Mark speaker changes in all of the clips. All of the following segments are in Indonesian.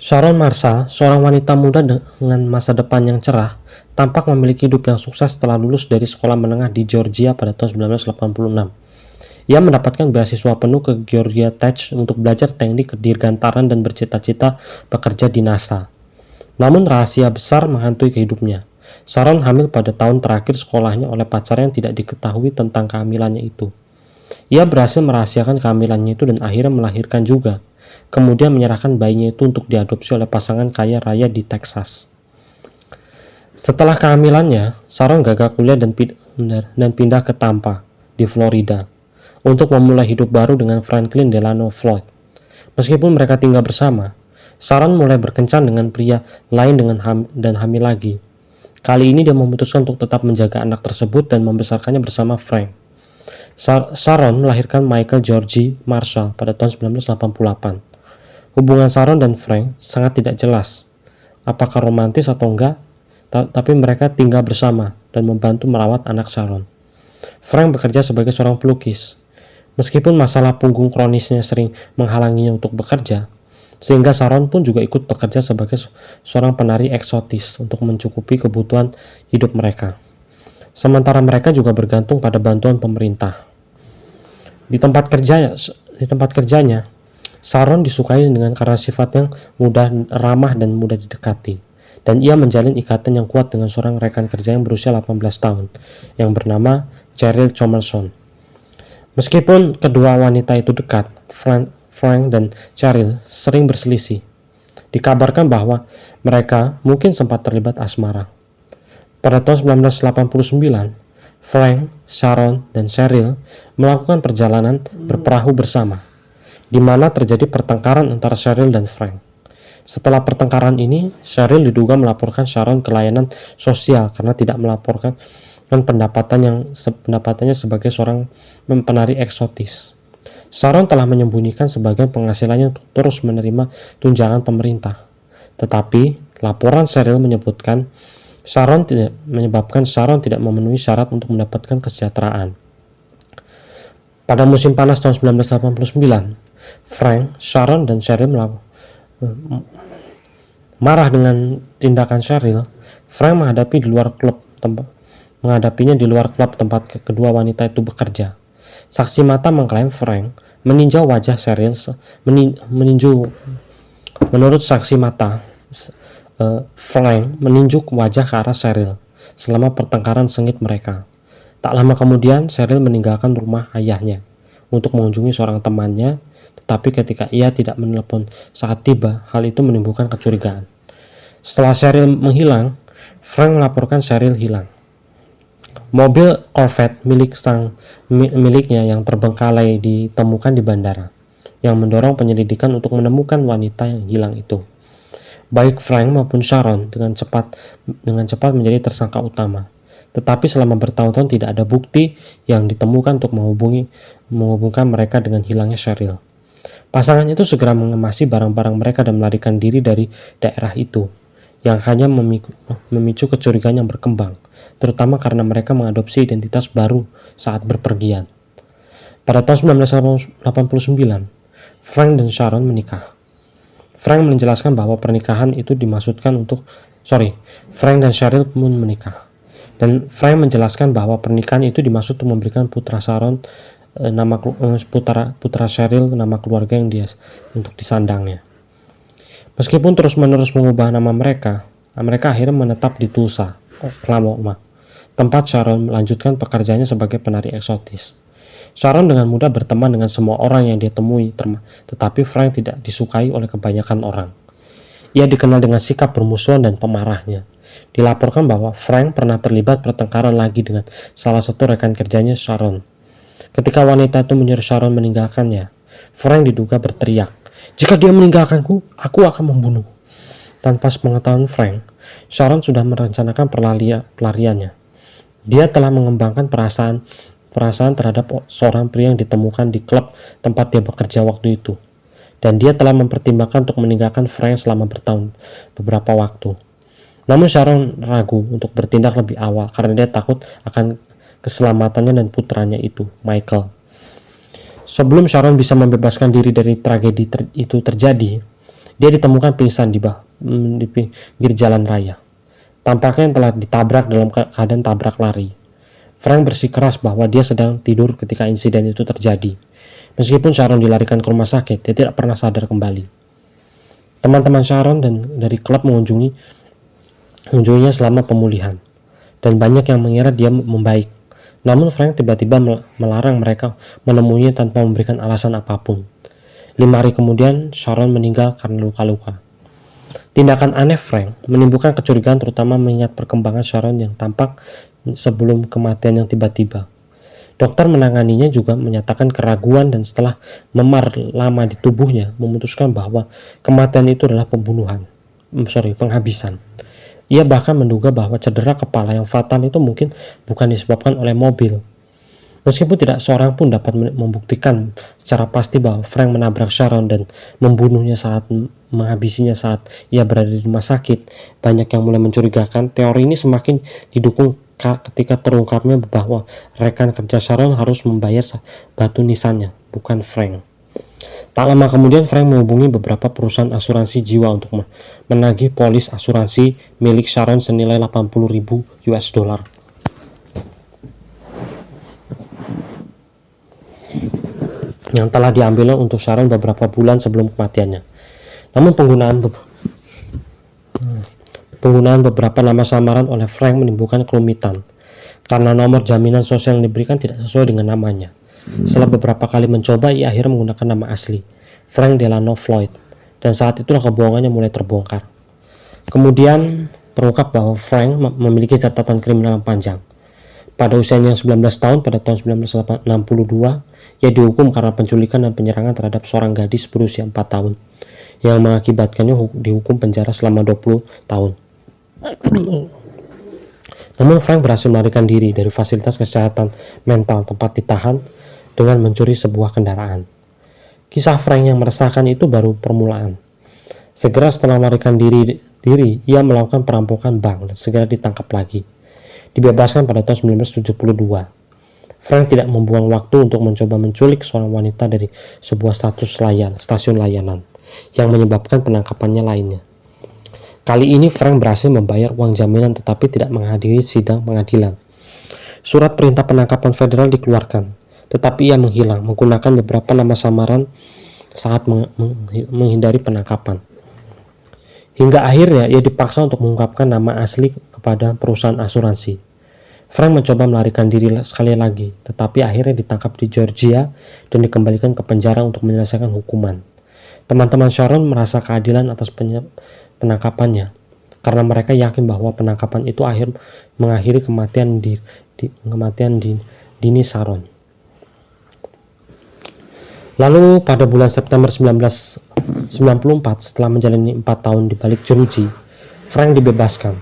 Speaker 1: Sharon Marshall, seorang wanita muda dengan masa depan yang cerah, tampak memiliki hidup yang sukses setelah lulus dari sekolah menengah di Georgia pada tahun 1986. Ia mendapatkan beasiswa penuh ke Georgia Tech untuk belajar teknik dirgantaran dan bercita-cita bekerja di NASA. Namun rahasia besar menghantui hidupnya. Sharon hamil pada tahun terakhir sekolahnya oleh pacar yang tidak diketahui tentang kehamilannya itu. Ia berhasil merahasiakan kehamilannya itu dan akhirnya melahirkan juga. Kemudian menyerahkan bayinya itu untuk diadopsi oleh pasangan kaya raya di Texas. Setelah kehamilannya, Sharon gagal kuliah dan pindah ke Tampa, di Florida, untuk memulai hidup baru dengan Franklin Delano Floyd. Meskipun mereka tinggal bersama, Sharon mulai berkencan dengan pria lain dan hamil lagi. Kali ini dia memutuskan untuk tetap menjaga anak tersebut dan membesarkannya bersama Frank. Sharon melahirkan Michael George Marshall pada tahun 1988. Hubungan Sharon dan Frank sangat tidak jelas, apakah romantis atau enggak, tapi mereka tinggal bersama dan membantu merawat anak Sharon. Frank bekerja sebagai seorang pelukis. Meskipun masalah punggung kronisnya sering menghalanginya untuk bekerja, sehingga Sharon pun juga ikut bekerja sebagai seorang penari eksotis untuk mencukupi kebutuhan hidup mereka. Sementara mereka juga bergantung pada bantuan pemerintah. Di tempat kerjanya, Sharon disukai karena sifat yang ramah dan mudah didekati, dan ia menjalin ikatan yang kuat dengan seorang rekan kerja yang berusia 18 tahun, yang bernama Cheryl Chomerson. Meskipun kedua wanita itu dekat, Frank dan Cheryl sering berselisih. Dikabarkan bahwa mereka mungkin sempat terlibat asmara. Pada tahun 1989, Frank, Sharon, dan Cheryl melakukan perjalanan berperahu bersama, di mana terjadi pertengkaran antara Cheryl dan Frank. Setelah pertengkaran ini, Cheryl diduga melaporkan Sharon ke layanan sosial karena tidak melaporkan pendapatannya sebagai seorang penari eksotis. Sharon telah menyembunyikan sebagian penghasilannya untuk terus menerima tunjangan pemerintah. Tetapi, laporan Cheryl menyebabkan Sharon tidak memenuhi syarat untuk mendapatkan kesejahteraan. Pada musim panas tahun 1989, Frank, Sharon, dan Cheryl marah dengan tindakan Cheryl. Frank menghadapinya di luar klub tempat kedua wanita itu bekerja. Saksi mata mengklaim Frank meninjau wajah Cheryl. Menurut saksi mata, Frank menunjuk wajah ke arah Cheryl selama pertengkaran sengit mereka. Tak lama kemudian, Cheryl meninggalkan rumah ayahnya untuk mengunjungi seorang temannya, tetapi ketika ia tidak menelepon saat tiba, hal itu menimbulkan kecurigaan. Setelah Cheryl menghilang, Frank melaporkan Cheryl hilang. Mobil Corvette miliknya yang terbengkalai ditemukan di bandara, yang mendorong penyelidikan untuk menemukan wanita yang hilang itu. Baik Frank maupun Sharon dengan cepat menjadi tersangka utama. Tetapi selama bertahun-tahun tidak ada bukti yang ditemukan untuk menghubungkan mereka dengan hilangnya Cheryl. Pasangan itu segera mengemasi barang-barang mereka dan melarikan diri dari daerah itu, yang hanya memicu kecurigaan yang berkembang, terutama karena mereka mengadopsi identitas baru saat berpergian. Pada tahun 1989, Frank dan Sharon menikah. Frank menjelaskan bahwa pernikahan itu Frank dan Cheryl pun menikah. Dan Frank menjelaskan bahwa pernikahan itu dimaksud untuk memberikan putra Sharon putra Cheryl nama keluarga yang untuk disandangnya. Meskipun terus-menerus mengubah nama mereka akhirnya menetap di Tulsa, Oklahoma, tempat Sharon melanjutkan pekerjaannya sebagai penari eksotis. Sharon dengan mudah berteman dengan semua orang yang dia temui, tetapi Frank tidak disukai oleh kebanyakan orang. Ia dikenal dengan sikap bermusuhan dan pemarahnya. Dilaporkan bahwa Frank pernah terlibat pertengkaran lagi dengan salah satu rekan kerjanya, Sharon. Ketika wanita itu menyuruh Sharon meninggalkannya, Frank diduga berteriak, "Jika dia meninggalkanku, aku akan membunuh." Tanpa sepengetahuan Frank, Sharon sudah merencanakan pelariannya. Dia telah mengembangkan perasaan terhadap seorang pria yang ditemukan di klub tempat dia bekerja waktu itu, dan dia telah mempertimbangkan untuk meninggalkan Frank selama beberapa waktu. Namun Sharon ragu untuk bertindak lebih awal karena dia takut akan keselamatannya dan putranya itu, Michael. Sebelum Sharon bisa membebaskan diri dari tragedi itu terjadi, Dia ditemukan pingsan di pinggir jalan raya. Tampaknya telah ditabrak dalam keadaan tabrak lari. Frank bersikeras bahwa dia sedang tidur ketika insiden itu terjadi. Meskipun Sharon dilarikan ke rumah sakit, dia tidak pernah sadar kembali. Teman-teman Sharon dan dari klub mengunjunginya selama pemulihan, dan banyak yang mengira dia membaik. Namun Frank tiba-tiba melarang mereka menemuinya tanpa memberikan alasan apapun. 5 hari kemudian, Sharon meninggal karena luka-luka. Tindakan aneh Frank menimbulkan kecurigaan, terutama mengingat perkembangan Sharon yang tampak sebelum kematian yang tiba-tiba. Dokter menanganinya juga menyatakan keraguan dan setelah memar lama di tubuhnya memutuskan bahwa kematian itu adalah penghabisan. Ia bahkan menduga bahwa cedera kepala yang fatal itu mungkin bukan disebabkan oleh mobil. Meskipun tidak seorang pun dapat membuktikan secara pasti bahwa Frank menabrak Sharon dan membunuhnya menghabisinya saat ia berada di rumah sakit, banyak yang mulai mencurigakan. Teori ini semakin didukung ketika terungkapnya bahwa rekan kerja Sharon harus membayar batu nisannya, bukan Frank. Tak lama kemudian Frank menghubungi beberapa perusahaan asuransi jiwa untuk menagih polis asuransi milik Sharon senilai 80.000 US dollar. Yang telah diambilnya untuk Sharon beberapa bulan sebelum kematiannya. Namun penggunaan beberapa nama samaran oleh Frank menimbulkan kerumitan karena nomor jaminan sosial yang diberikan tidak sesuai dengan namanya. Setelah beberapa kali mencoba, ia akhirnya menggunakan nama asli, Frank Delano Floyd, dan saat itulah kebohongannya mulai terbongkar. Kemudian terungkap bahwa Frank memiliki catatan kriminal yang panjang. Pada usianya yang 19 tahun, pada tahun 1962, ia dihukum karena penculikan dan penyerangan terhadap seorang gadis berusia 4 tahun, yang mengakibatkannya dihukum penjara selama 20 tahun. Namun Frank berhasil melarikan diri dari fasilitas kesehatan mental tempat ditahan dengan mencuri sebuah kendaraan. Kisah Frank yang meresahkan itu baru permulaan. Segera setelah melarikan diri, ia melakukan perampokan bank dan segera ditangkap lagi. Dibebaskan pada tahun 1972. Frank tidak membuang waktu untuk mencoba menculik seorang wanita dari sebuah stasiun layanan, yang menyebabkan penangkapannya lainnya. Kali ini Frank berhasil membayar uang jaminan tetapi tidak menghadiri sidang pengadilan. Surat perintah penangkapan federal dikeluarkan, tetapi ia menghilang menggunakan beberapa nama samaran saat menghindari penangkapan. Hingga akhirnya ia dipaksa untuk mengungkapkan nama asli kepada perusahaan asuransi. Frank mencoba melarikan diri sekali lagi, tetapi akhirnya ditangkap di Georgia dan dikembalikan ke penjara untuk menyelesaikan hukuman. Teman-teman Sharon merasa keadilan atas penangkapannya, karena mereka yakin bahwa penangkapan itu mengakhiri kematian dini Sharon. Lalu pada bulan September 1994, setelah menjalani 4 tahun di balik jeruji, Frank dibebaskan,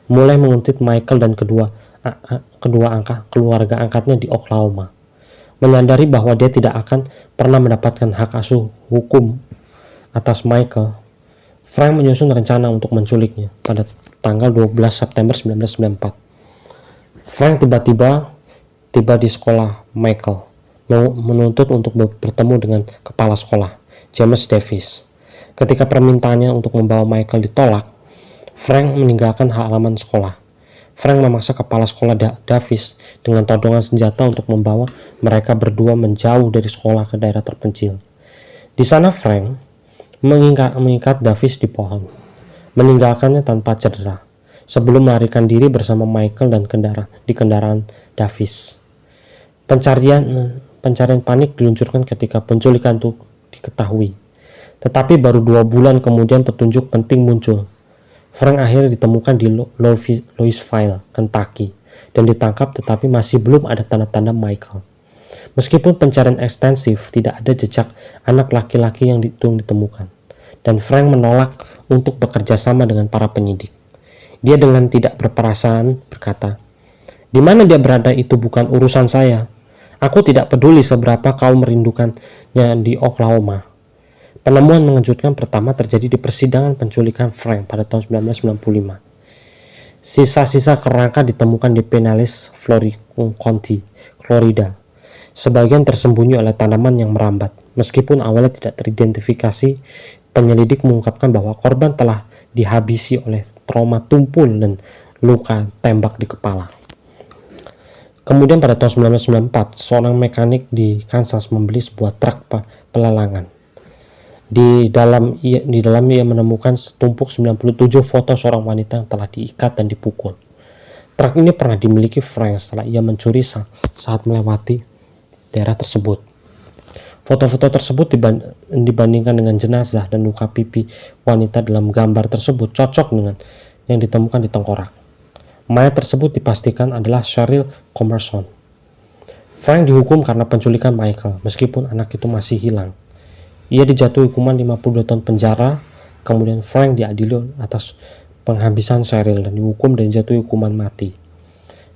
Speaker 1: mulai menguntit Michael dan kedua keluarga angkatnya di Oklahoma. Menyadari bahwa dia tidak akan pernah mendapatkan hak asuh hukum atas Michael, Frank menyusun rencana untuk menculiknya pada tanggal 12 September 1994. Frank tiba di sekolah Michael, menuntut untuk bertemu dengan kepala sekolah, James Davis. Ketika permintaannya untuk membawa Michael ditolak, Frank meninggalkan halaman sekolah. Frank memaksa kepala sekolah Davis dengan todongan senjata untuk membawa mereka berdua menjauh dari sekolah ke daerah terpencil. Di sana Frank mengikat Davis di pohon, meninggalkannya tanpa cedera, sebelum melarikan diri bersama Michael dan kendaraan Davis. Pencarian panik diluncurkan ketika penculikan itu diketahui. Tetapi baru 2 bulan kemudian petunjuk penting muncul. Frank akhirnya ditemukan di Louisville, Kentucky, dan ditangkap, tetapi masih belum ada tanda-tanda Michael. Meskipun pencarian ekstensif, tidak ada jejak anak laki-laki yang ditemukan, dan Frank menolak untuk bekerja sama dengan para penyidik. Dia dengan tidak berperasaan berkata, "Di mana dia berada itu bukan urusan saya. Aku tidak peduli seberapa kau merindukannya di Oklahoma." Penemuan mengejutkan pertama terjadi di persidangan penculikan Frank pada tahun 1995. Sisa-sisa kerangka ditemukan di Pinellas, County, Florida. Sebagian tersembunyi oleh tanaman yang merambat. Meskipun awalnya tidak teridentifikasi, Penyelidik mengungkapkan bahwa korban telah dihabisi oleh trauma tumpul dan luka tembak di kepala. Kemudian pada tahun 1994, seorang mekanik di Kansas membeli sebuah truk pelelangan. Di dalamnya ia menemukan setumpuk 97 foto seorang wanita yang telah diikat dan dipukul. Truk ini pernah dimiliki Frank setelah ia mencuri saat melewati daerah tersebut. Foto-foto tersebut dibandingkan dengan jenazah dan luka pipi wanita dalam gambar tersebut cocok dengan yang ditemukan di tengkorak. Mayat tersebut dipastikan adalah Cheryl Commerson. Frank dihukum karena penculikan Michael, meskipun anak itu masih hilang. Ia dijatuhi hukuman 52 tahun penjara, kemudian Frank diadili atas penghabisan Cheryl dan dihukum dan dijatuhi hukuman mati.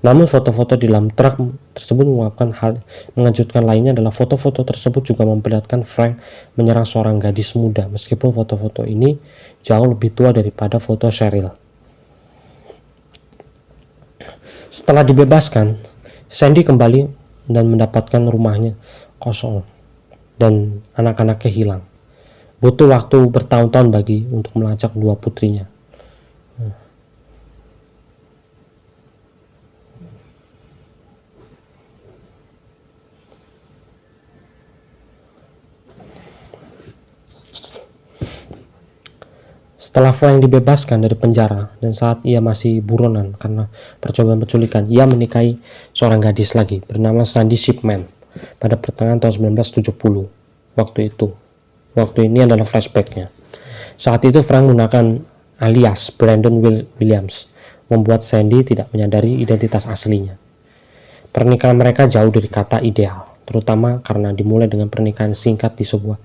Speaker 1: Namun foto-foto di dalam truk tersebut mengungkapkan hal mengejutkan lainnya adalah foto-foto tersebut juga memperlihatkan Frank menyerang seorang gadis muda, meskipun foto-foto ini jauh lebih tua daripada foto Cheryl. Setelah dibebaskan, Sandy kembali dan mendapatkan rumahnya kosong dan anak-anaknya hilang. Butuh waktu bertahun-tahun untuk melacak dua putrinya. Setelah Frank dibebaskan dari penjara dan saat ia masih buronan karena percobaan penculikan, ia menikahi seorang gadis lagi bernama Sandy Shipman pada pertengahan tahun 1970. Waktu ini adalah flashbacknya. Saat itu Frank menggunakan alias Brandon Williams, membuat Sandy tidak menyadari identitas aslinya. Pernikahan mereka jauh dari kata ideal, terutama karena dimulai dengan pernikahan singkat di sebuah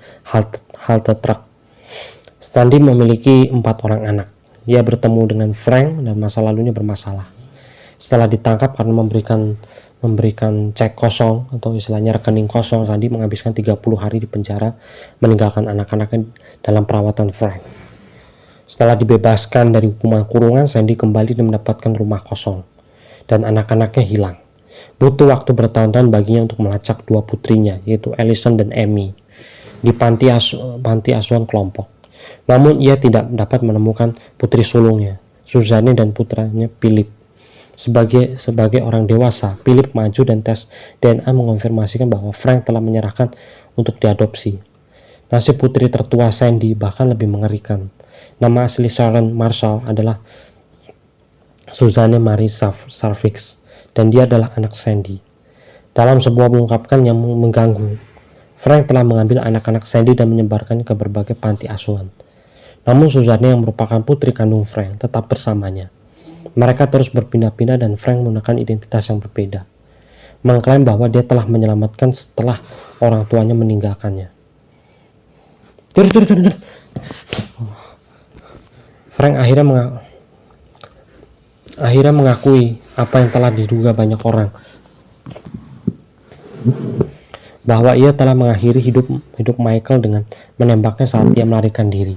Speaker 1: halte truk. Sandy memiliki 4 orang anak. Ia bertemu dengan Frank dan masa lalunya bermasalah. Setelah ditangkap karena memberikan cek kosong atau istilahnya rekening kosong, Sandy menghabiskan 30 hari di penjara, meninggalkan anak-anaknya dalam perawatan Frank. Setelah dibebaskan dari hukuman kurungan, Sandy kembali dan mendapatkan rumah kosong dan anak-anaknya hilang. Butuh waktu bertahun-tahun baginya untuk melacak dua putrinya, yaitu Allison dan Amy, di panti asuhan kelompok. Namun ia tidak dapat menemukan putri sulungnya, Suzanne, dan putranya Philip. Sebagai orang dewasa, Philip maju dan tes DNA mengonfirmasikan bahwa Frank telah menyerahkan untuk diadopsi. Nasib putri tertua Sandy bahkan lebih mengerikan. Nama asli Sharon Marshall adalah Suzanne Marie Sarvix, dan dia adalah anak Sandy. Dalam sebuah pengungkapan yang mengganggu, Frank telah mengambil anak-anak Sandy dan menyebarkannya ke berbagai panti asuhan. Namun Suzanne yang merupakan putri kandung Frank tetap bersamanya. Mereka terus berpindah-pindah dan Frank menggunakan identitas yang berbeda, mengklaim bahwa dia telah menyelamatkan setelah orang tuanya meninggalkannya. Frank akhirnya mengakui apa yang telah diduga banyak orang, bahwa ia telah mengakhiri hidup Michael dengan menembaknya saat ia melarikan diri.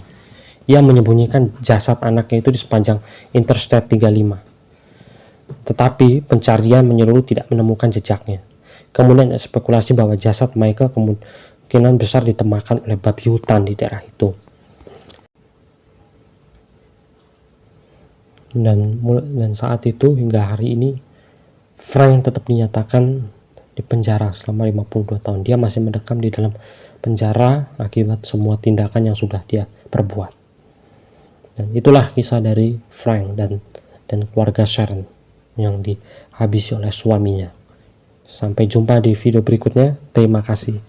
Speaker 1: Ia menyembunyikan jasad anaknya itu di sepanjang Interstate 35. Tetapi pencarian menyeluruh tidak menemukan jejaknya. Kemudian ada spekulasi bahwa jasad Michael kemungkinan besar ditemakan oleh babi hutan di daerah itu. Dan saat itu hingga hari ini Frank tetap dinyatakan di penjara selama 52 tahun. Dia masih mendekam di dalam penjara akibat semua tindakan yang sudah dia perbuat. Dan itulah kisah dari Frank dan keluarga Sharon yang dihabisi oleh suaminya. Sampai jumpa di video berikutnya. Terima kasih.